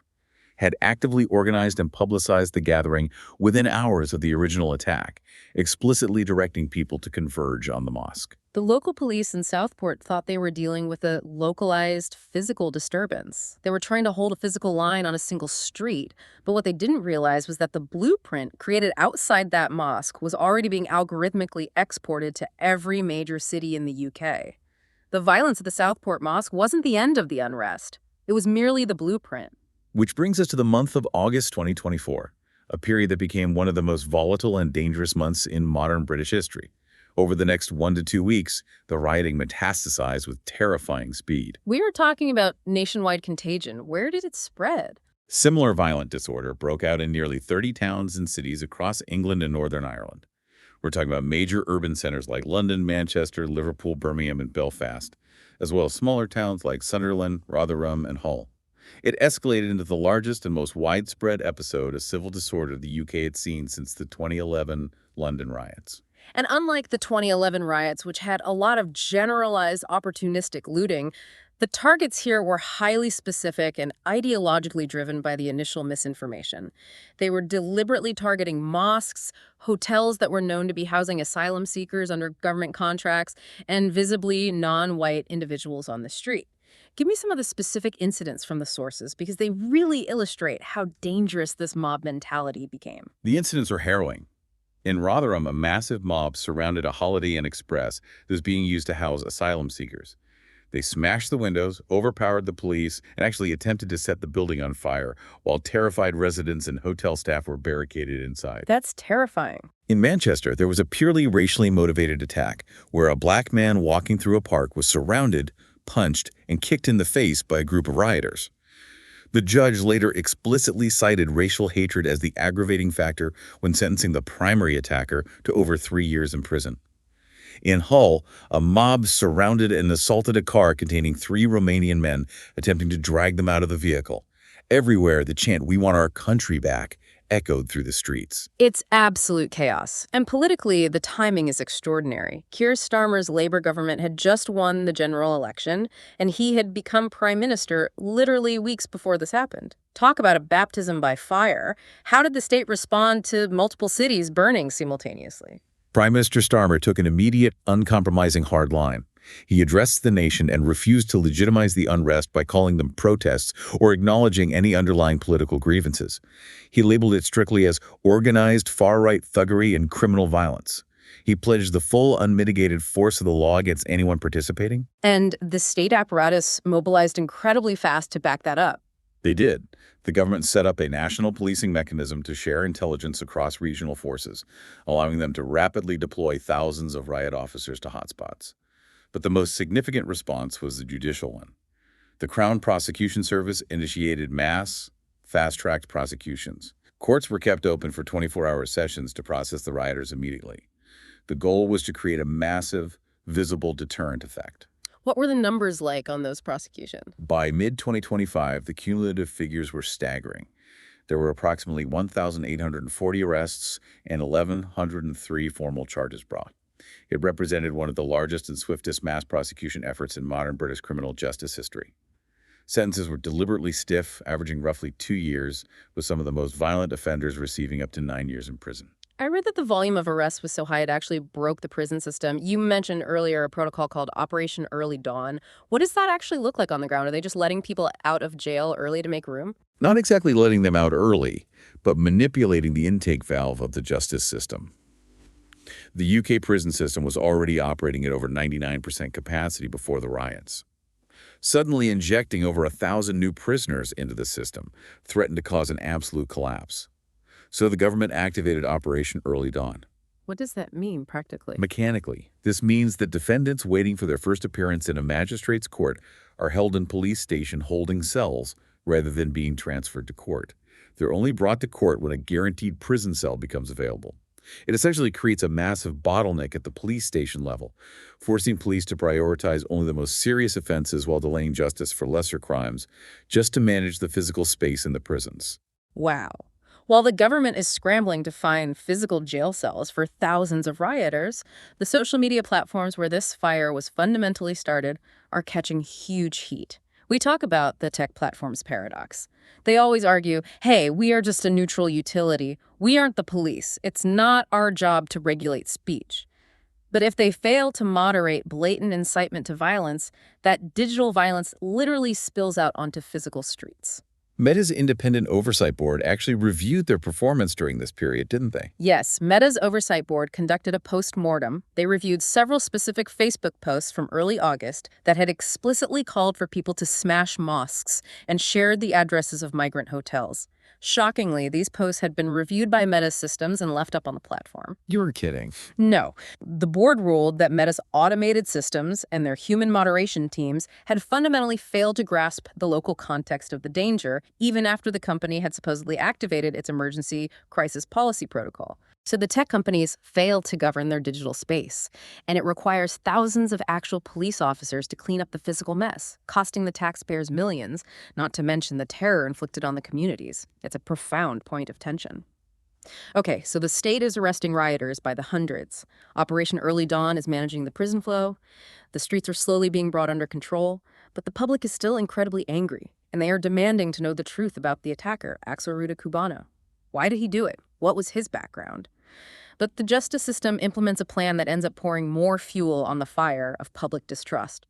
had actively organized and publicized the gathering within hours of the original attack, explicitly directing people to converge on the mosque. The local police in Southport thought they were dealing with a localized physical disturbance. They were trying to hold a physical line on a single street, but what they didn't realize was that the blueprint created outside that mosque was already being algorithmically exported to every major city in the UK. The violence at the Southport Mosque wasn't the end of the unrest. It was merely the blueprint. Which brings us to the month of August 2024, a period that became one of the most volatile and dangerous months in modern British history. Over the next 1 to 2 weeks, the rioting metastasized with terrifying speed. We were talking about nationwide contagion. Where did it spread? Similar violent disorder broke out in nearly 30 towns and cities across England and Northern Ireland. We're talking about major urban centers like London, Manchester, Liverpool, Birmingham, and Belfast, as well as smaller towns like Sunderland, Rotherham, and Hull. It escalated into the largest and most widespread episode of civil disorder the UK had seen since the 2011 London riots. And unlike the 2011 riots, which had a lot of generalized opportunistic looting, The targets here were highly specific and ideologically driven by the initial misinformation. They were deliberately targeting mosques, hotels that were known to be housing asylum seekers under government contracts, and visibly non-white individuals on the street. Give me some of the specific incidents from the sources, because they really illustrate how dangerous this mob mentality became. The incidents are harrowing. In Rotherham, a massive mob surrounded a Holiday Inn Express that was being used to house asylum seekers. They smashed the windows, overpowered the police, and actually attempted to set the building on fire, while terrified residents and hotel staff were barricaded inside. That's terrifying. In Manchester, there was a purely racially motivated attack, where a black man walking through a park was surrounded, punched, and kicked in the face by a group of rioters. The judge later explicitly cited racial hatred as the aggravating factor when sentencing the primary attacker to over 3 years in prison. In Hull, a mob surrounded and assaulted a car containing 3 Romanian men, attempting to drag them out of the vehicle. Everywhere, the chant, "We want our country back," echoed through the streets. It's absolute chaos. And politically, the timing is extraordinary. Keir Starmer's Labour government had just won the general election, and he had become prime minister literally weeks before this happened. Talk about a baptism by fire. How did the state respond to multiple cities burning simultaneously? Prime Minister Starmer took an immediate, uncompromising hard line. He addressed the nation and refused to legitimize the unrest by calling them protests or acknowledging any underlying political grievances. He labeled it strictly as organized far-right thuggery and criminal violence. He pledged the full, unmitigated force of the law against anyone participating. And the state apparatus mobilized incredibly fast to back that up. They did. The government set up a national policing mechanism to share intelligence across regional forces, allowing them to rapidly deploy thousands of riot officers to hotspots. But the most significant response was the judicial one. The Crown Prosecution Service initiated mass, fast-tracked prosecutions. Courts were kept open for 24-hour sessions to process the rioters immediately. The goal was to create a massive, visible deterrent effect. What were the numbers like on those prosecutions? By mid-2025, the cumulative figures were staggering. There were approximately 1,840 arrests and 1,103 formal charges brought. It represented one of the largest and swiftest mass prosecution efforts in modern British criminal justice history. Sentences were deliberately stiff, averaging roughly 2 years, with some of the most violent offenders receiving up to 9 years in prison. I read that the volume of arrests was so high it actually broke the prison system. You mentioned earlier a protocol called Operation Early Dawn. What does that actually look like on the ground? Are they just letting people out of jail early to make room? Not exactly letting them out early, but manipulating the intake valve of the justice system. The UK prison system was already operating at over 99% capacity before the riots. Suddenly injecting over 1,000 new prisoners into the system threatened to cause an absolute collapse. So the government activated Operation Early Dawn. What does that mean practically? Mechanically, this means that defendants waiting for their first appearance in a magistrate's court are held in police station holding cells rather than being transferred to court. They're only brought to court when a guaranteed prison cell becomes available. It essentially creates a massive bottleneck at the police station level, forcing police to prioritize only the most serious offenses while delaying justice for lesser crimes, just to manage the physical space in the prisons. Wow. While the government is scrambling to find physical jail cells for thousands of rioters, the social media platforms where this fire was fundamentally started are catching huge heat. We talk about the tech platform's paradox. They always argue, hey, we are just a neutral utility. We aren't the police. It's not our job to regulate speech. But if they fail to moderate blatant incitement to violence, that digital violence literally spills out onto physical streets. Meta's independent oversight board actually reviewed their performance during this period, didn't they? Yes, Meta's oversight board conducted a post-mortem. They reviewed several specific Facebook posts from early August that had explicitly called for people to smash mosques and shared the addresses of migrant hotels. Shockingly, these posts had been reviewed by Meta's systems and left up on the platform. You were kidding. No. The board ruled that Meta's automated systems and their human moderation teams had fundamentally failed to grasp the local context of the danger, even after the company had supposedly activated its emergency crisis policy protocol. So the tech companies failed to govern their digital space, and it requires thousands of actual police officers to clean up the physical mess, costing the taxpayers millions, not to mention the terror inflicted on the communities. It's a profound point of tension. Okay, so the state is arresting rioters by the hundreds. Operation Early Dawn is managing the prison flow. The streets are slowly being brought under control. But the public is still incredibly angry, and they are demanding to know the truth about the attacker, Axel Rudakubana. Why did he do it? What was his background? But the justice system implements a plan that ends up pouring more fuel on the fire of public distrust.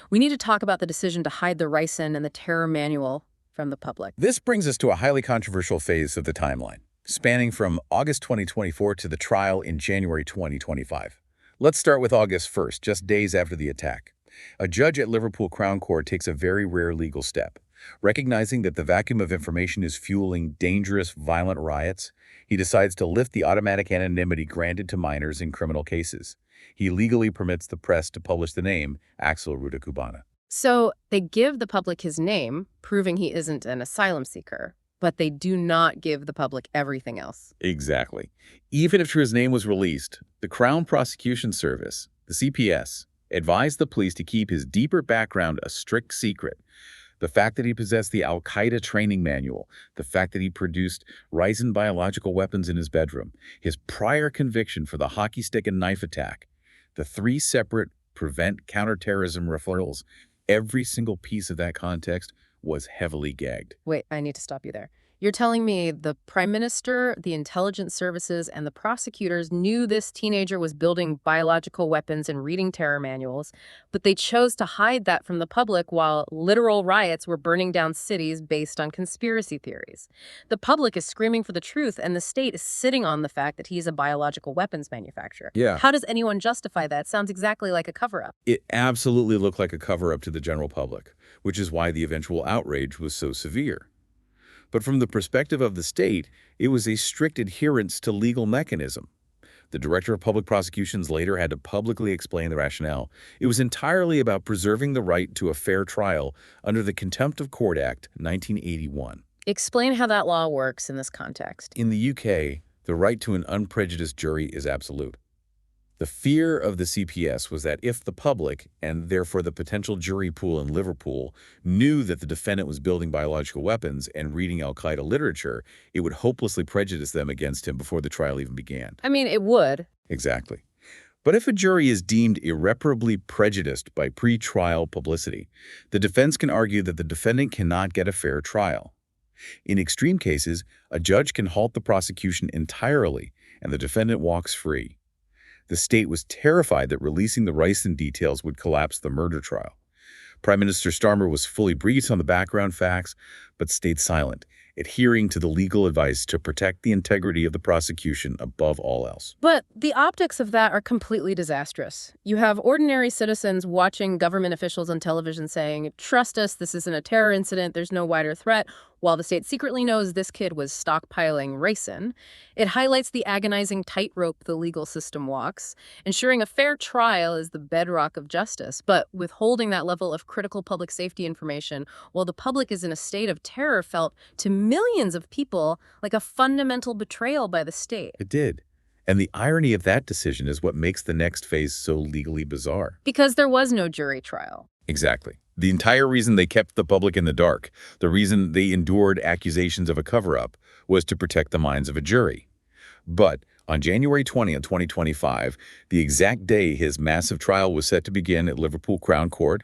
We need to talk about the decision to hide the ricin and the terror manual from the public. This brings us to a highly controversial phase of the timeline, spanning from August 2024 to the trial in January 2025. Let's start with August 1st, just days after the attack. A judge at Liverpool Crown Court takes a very rare legal step. Recognizing that the vacuum of information is fueling dangerous, violent riots, he decides to lift the automatic anonymity granted to minors in criminal cases. He legally permits the press to publish the name Axel Rudakubana. So they give the public his name, proving he isn't an asylum seeker, but they do not give the public everything else. Exactly. Even after his name was released, the Crown Prosecution Service, the CPS, advised the police to keep his deeper background a strict secret. The fact that he possessed the al-Qaeda training manual, the fact that he produced ricin biological weapons in his bedroom, his prior conviction for the hockey stick and knife attack, the 3 separate prevent counter-terrorism referrals, every single piece of that context was heavily gagged. Wait, I need to stop you there. You're telling me the Prime Minister, the intelligence services, and the prosecutors knew this teenager was building biological weapons and reading terror manuals, but they chose to hide that from the public while literal riots were burning down cities based on conspiracy theories. The public is screaming for the truth, and the state is sitting on the fact that he's a biological weapons manufacturer. Yeah. How does anyone justify that? Sounds exactly like a cover-up. It absolutely looked like a cover-up to the general public, which is why the eventual outrage was so severe. But from the perspective of the state, it was a strict adherence to legal mechanism. The Director of Public Prosecutions later had to publicly explain the rationale. It was entirely about preserving the right to a fair trial under the Contempt of Court Act 1981. Explain how that law works in this context. In the UK, the right to an unprejudiced jury is absolute. The fear of the CPS was that if the public, and therefore the potential jury pool in Liverpool, knew that the defendant was building biological weapons and reading al-Qaeda literature, it would hopelessly prejudice them against him before the trial even began. I mean, it would. Exactly. But if a jury is deemed irreparably prejudiced by pre-trial publicity, the defense can argue that the defendant cannot get a fair trial. In extreme cases, a judge can halt the prosecution entirely, and the defendant walks free. The state was terrified that releasing the ricin details would collapse the murder trial. Prime Minister Starmer was fully briefed on the background facts, but stayed silent, adhering to the legal advice to protect the integrity of the prosecution above all else. But the optics of that are completely disastrous. You have ordinary citizens watching government officials on television saying, "Trust us, this isn't a terror incident, there's no wider threat," while the state secretly knows this kid was stockpiling ricin. It highlights the agonizing tightrope the legal system walks. Ensuring a fair trial is the bedrock of justice, but withholding that level of critical public safety information while the public is in a state of terror felt to millions of people like a fundamental betrayal by the state. It did. And the irony of that decision is what makes the next phase so legally bizarre. Because there was no jury trial. Exactly. The entire reason they kept the public in the dark, the reason they endured accusations of a cover-up, was to protect the minds of a jury. But on January 20th, 2025, the exact day his massive trial was set to begin at Liverpool Crown Court,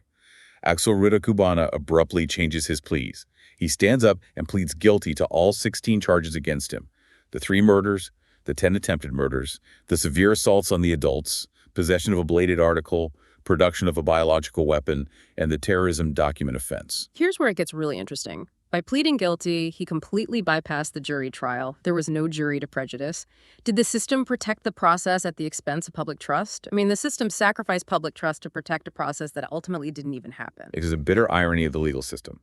Axel Rudakubana abruptly changes his pleas. He stands up and pleads guilty to all 16 charges against him: the 3 murders, the 10 attempted murders, the severe assaults on the adults, possession of a bladed article, production of a biological weapon, and the terrorism document offense. Here's where it gets really interesting. By pleading guilty, he completely bypassed the jury trial. There was no jury to prejudice. Did the system protect the process at the expense of public trust? I mean, the system sacrificed public trust to protect a process that ultimately didn't even happen. It is a bitter irony of the legal system.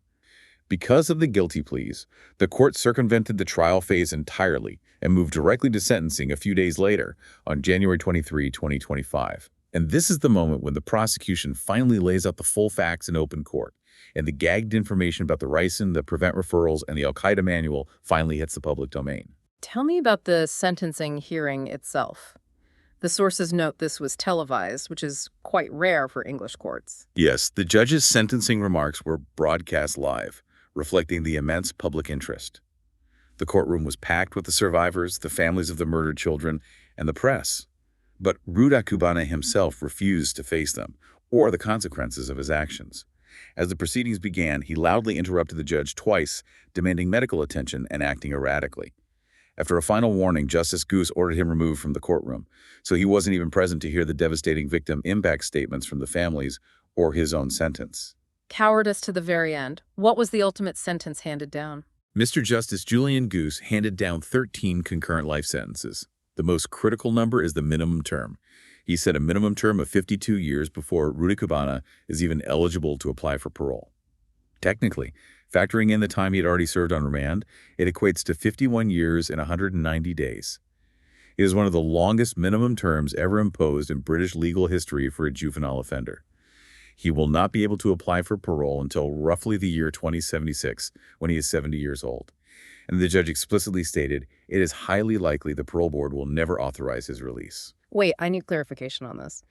Because of the guilty pleas, the court circumvented the trial phase entirely and moved directly to sentencing a few days later on January 23, 2025. And this is the moment when the prosecution finally lays out the full facts in open court, and the gagged information about the ricin, the prevent referrals, and the al-Qaeda manual finally hits the public domain. Tell me about the sentencing hearing itself. The sources note this was televised, which is quite rare for English courts. Yes, the judge's sentencing remarks were broadcast live, reflecting the immense public interest. The courtroom was packed with the survivors, the families of the murdered children, and the press. But Rudakubana himself refused to face them, or the consequences of his actions. As the proceedings began, he loudly interrupted the judge twice, demanding medical attention and acting erratically. After a final warning, Justice Goose ordered him removed from the courtroom, so he wasn't even present to hear the devastating victim impact statements from the families or his own sentence. Cowardice to the very end. What was the ultimate sentence handed down? Mr. Justice Julian Goose handed down 13 concurrent life sentences. The most critical number is the minimum term. He set a minimum term of 52 years before Rudakubana is even eligible to apply for parole. Technically, factoring in the time he had already served on remand, it equates to 51 years and 190 days. It is one of the longest minimum terms ever imposed in British legal history for a juvenile offender. He will not be able to apply for parole until roughly the year 2076, when he is 70 years old. And the judge explicitly stated it is highly likely the parole board will never authorize his release. Wait, I need clarification on this.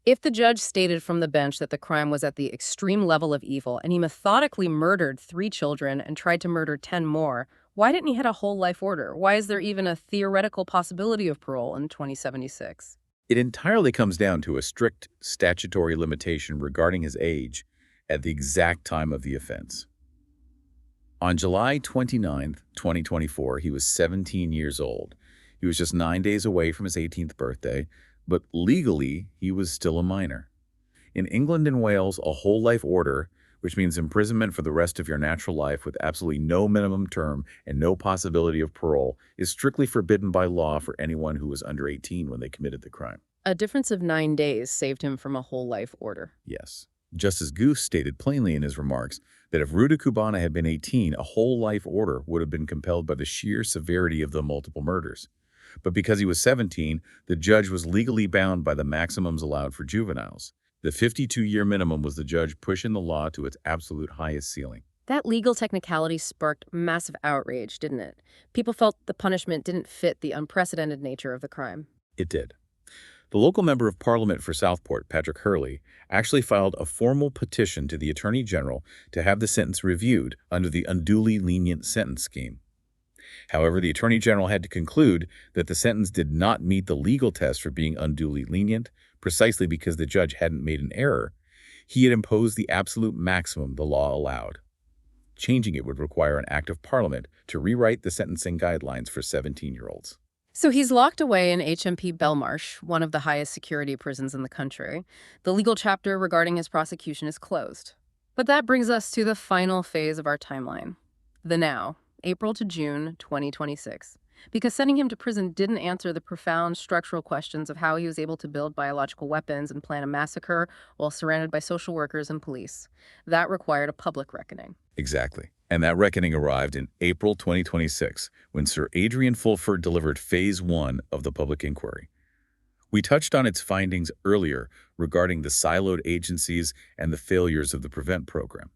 If the judge stated from the bench that the crime was at the extreme level of evil and he methodically murdered 3 children and tried to murder 10 more, why didn't he have a whole life order? Why is there even a theoretical possibility of parole in 2076? It entirely comes down to a strict statutory limitation regarding his age at the exact time of the offense. On July 29, 2024, he was 17 years old. He was just 9 days away from his 18th birthday, but legally, he was still a minor. In England and Wales, a whole life order, which means imprisonment for the rest of your natural life with absolutely no minimum term and no possibility of parole, is strictly forbidden by law for anyone who was under 18 when they committed the crime. A difference of 9 days saved him from a whole life order. Yes. Justice Goose stated plainly in his remarks that if Rudakubana had been 18, a whole life order would have been compelled by the sheer severity of the multiple murders. But because he was 17, the judge was legally bound by the maximums allowed for juveniles. The 52-year minimum was the judge pushing the law to its absolute highest ceiling. That legal technicality sparked massive outrage, didn't it? People felt the punishment didn't fit the unprecedented nature of the crime. It did. The local member of parliament for Southport, Patrick Hurley, actually filed a formal petition to the Attorney General to have the sentence reviewed under the unduly lenient sentence scheme. However, the Attorney General had to conclude that the sentence did not meet the legal test for being unduly lenient, precisely because the judge hadn't made an error. He had imposed the absolute maximum the law allowed. Changing it would require an act of Parliament to rewrite the sentencing guidelines for 17-year-olds. So he's locked away in HMP Belmarsh, one of the highest security prisons in the country. The legal chapter regarding his prosecution is closed. But that brings us to the final phase of our timeline. The now. April to June 2026, because sending him to prison didn't answer the profound structural questions of how he was able to build biological weapons and plan a massacre while surrounded by social workers and police. That required a public reckoning. Exactly. And that reckoning arrived in April 2026, when Sir Adrian Fulford delivered Phase 1 of the public inquiry. We touched on its findings earlier regarding the siloed agencies and the failures of the PREVENT program.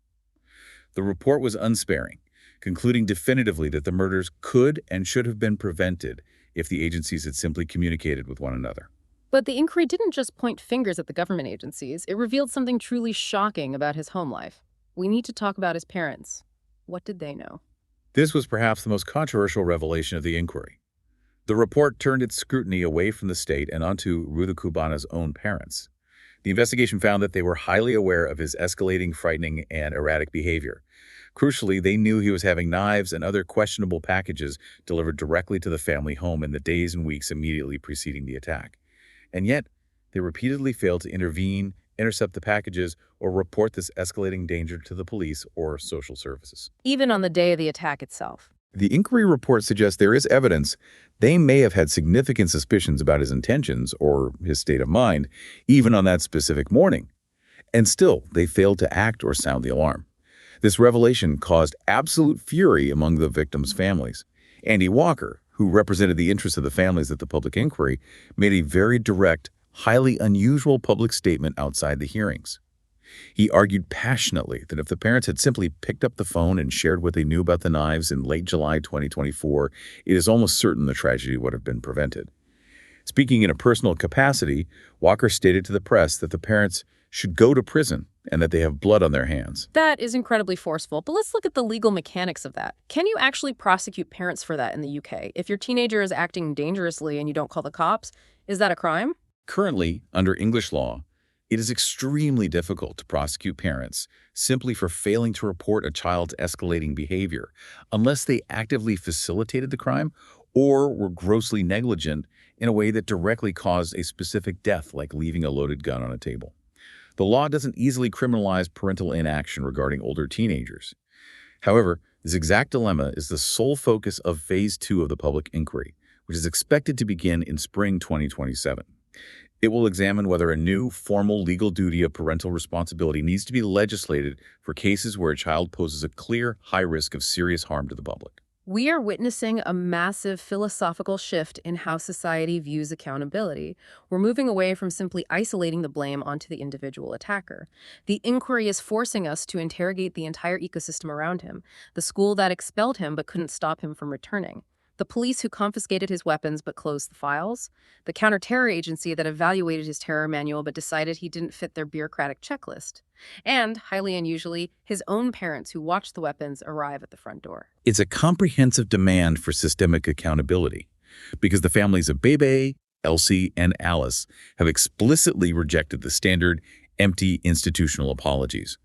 The report was unsparing, concluding definitively that the murders could and should have been prevented if the agencies had simply communicated with one another. But the inquiry didn't just point fingers at the government agencies. It revealed something truly shocking about his home life. We need to talk about his parents. What did they know? This was perhaps the most controversial revelation of the inquiry. The report turned its scrutiny away from the state and onto Rudakubana's own parents. The investigation found that they were highly aware of his escalating, frightening, and erratic behavior. Crucially, they knew he was having knives and other questionable packages delivered directly to the family home in the days and weeks immediately preceding the attack. And yet, they repeatedly failed to intervene, intercept the packages, or report this escalating danger to the police or social services. Even on the day of the attack itself. The inquiry report suggests there is evidence they may have had significant suspicions about his intentions or his state of mind, even on that specific morning. And still, they failed to act or sound the alarm. This revelation caused absolute fury among the victims' families. Andy Walker, who represented the interests of the families at the public inquiry, made a very direct, highly unusual public statement outside the hearings. He argued passionately that if the parents had simply picked up the phone and shared what they knew about the knives in late July 2024, it is almost certain the tragedy would have been prevented. Speaking in a personal capacity, Walker stated to the press that the parents should go to prison and that they have blood on their hands. That is incredibly forceful, but let's look at the legal mechanics of that. Can you actually prosecute parents for that in the UK? If your teenager is acting dangerously and you don't call the cops, is that a crime? Currently, under English law, It is extremely difficult to prosecute parents simply for failing to report a child's escalating behavior, unless they actively facilitated the crime or were grossly negligent in a way that directly caused a specific death, like leaving a loaded gun on a table. The law doesn't easily criminalize parental inaction regarding older teenagers. However, this exact dilemma is the sole focus of Phase 2 of the public inquiry, which is expected to begin in spring 2027. It will examine whether a new, formal legal duty of parental responsibility needs to be legislated for cases where a child poses a clear, high risk of serious harm to the public. We are witnessing a massive philosophical shift in how society views accountability. We're moving away from simply isolating the blame onto the individual attacker. The inquiry is forcing us to interrogate the entire ecosystem around him, the school that expelled him but couldn't stop him from returning, the police who confiscated his weapons but closed the files, the counter-terror agency that evaluated his terror manual but decided he didn't fit their bureaucratic checklist, and, highly unusually, his own parents who watched the weapons arrive at the front door. It's a comprehensive demand for systemic accountability, because the families of Bebe, Elsie, and Alice have explicitly rejected the standard, empty institutional apologies.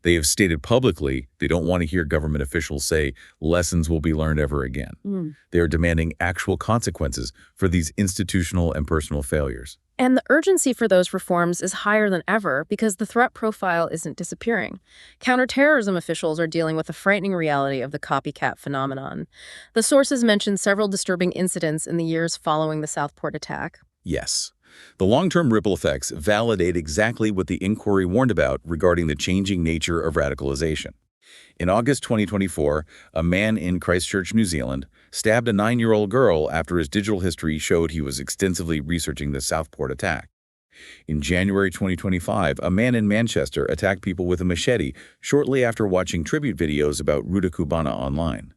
They have stated publicly they don't want to hear government officials say lessons will be learned ever again. They are demanding actual consequences for these institutional and personal failures. And the urgency for those reforms is higher than ever because the threat profile isn't disappearing. Counterterrorism officials are dealing with the frightening reality of the copycat phenomenon. The sources mention several disturbing incidents in the years following the Southport attack. Yes. The long-term ripple effects validate exactly what the inquiry warned about regarding the changing nature of radicalization. In August 2024, a man in Christchurch, New Zealand, stabbed a 9-year-old girl after his digital history showed he was extensively researching the Southport attack. In January 2025, a man in Manchester attacked people with a machete shortly after watching tribute videos about Rudakubana online.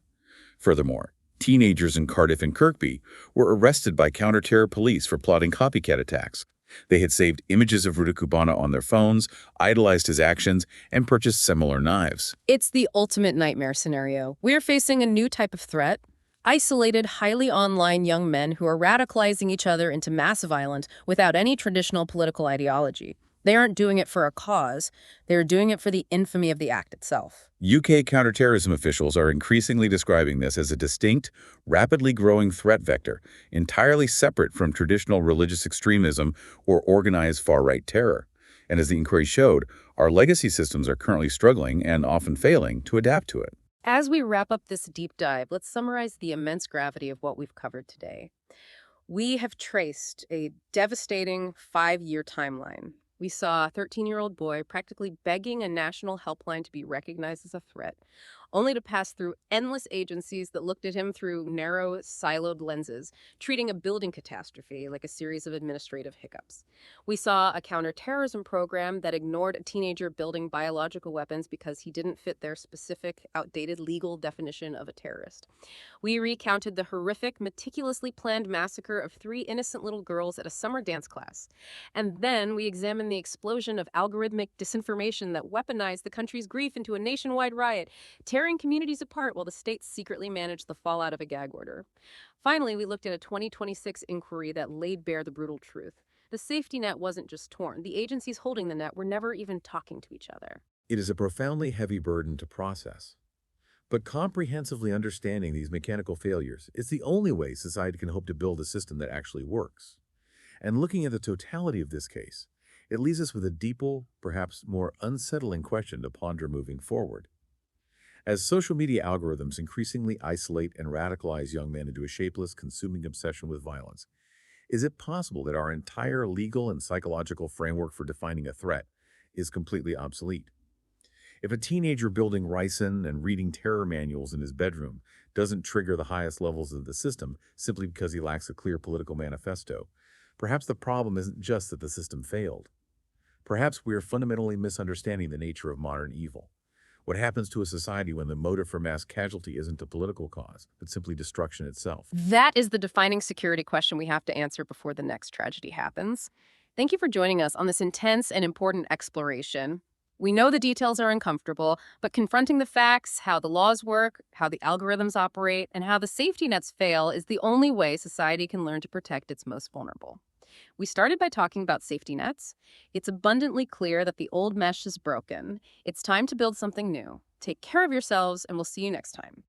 Furthermore, teenagers in Cardiff and Kirkby were arrested by counter-terror police for plotting copycat attacks. They had saved images of Rudakubana on their phones, idolized his actions, and purchased similar knives. It's the ultimate nightmare scenario. We're facing a new type of threat. Isolated, highly online young men who are radicalizing each other into massive violence without any traditional political ideology. They aren't doing it for a cause. They're doing it for the infamy of the act itself. UK counterterrorism officials are increasingly describing this as a distinct, rapidly growing threat vector, entirely separate from traditional religious extremism or organized far-right terror. And as the inquiry showed, our legacy systems are currently struggling and often failing to adapt to it. As we wrap up this deep dive, let's summarize the immense gravity of what we've covered today. We have traced a devastating 5-year timeline. We saw a 13-year-old boy practically begging a national helpline to be recognized as a threat, only to pass through endless agencies that looked at him through narrow, siloed lenses, treating a building catastrophe like a series of administrative hiccups. We saw a counterterrorism program that ignored a teenager building biological weapons because he didn't fit their specific, outdated legal definition of a terrorist. We recounted the horrific, meticulously planned massacre of 3 innocent little girls at a summer dance class. And then we examined the explosion of algorithmic disinformation that weaponized the country's grief into a nationwide riot, tearing communities apart while the state secretly managed the fallout of a gag order. Finally, we looked at a 2026 inquiry that laid bare the brutal truth. The safety net wasn't just torn. The agencies holding the net were never even talking to each other. It is a profoundly heavy burden to process. But comprehensively understanding these mechanical failures is the only way society can hope to build a system that actually works. And looking at the totality of this case, it leaves us with a deeper, perhaps more unsettling question to ponder moving forward. As social media algorithms increasingly isolate and radicalize young men into a shapeless, consuming obsession with violence, is it possible that our entire legal and psychological framework for defining a threat is completely obsolete? If a teenager building ricin and reading terror manuals in his bedroom doesn't trigger the highest levels of the system simply because he lacks a clear political manifesto, perhaps the problem isn't just that the system failed. Perhaps we are fundamentally misunderstanding the nature of modern evil. What happens to a society when the motive for mass casualty isn't a political cause, but simply destruction itself? That is the defining security question we have to answer before the next tragedy happens. Thank you for joining us on this intense and important exploration. We know the details are uncomfortable, but confronting the facts, how the laws work, how the algorithms operate, and how the safety nets fail is the only way society can learn to protect its most vulnerable. We started by talking about safety nets. It's abundantly clear that the old mesh is broken. It's time to build something new. Take care of yourselves, and we'll see you next time.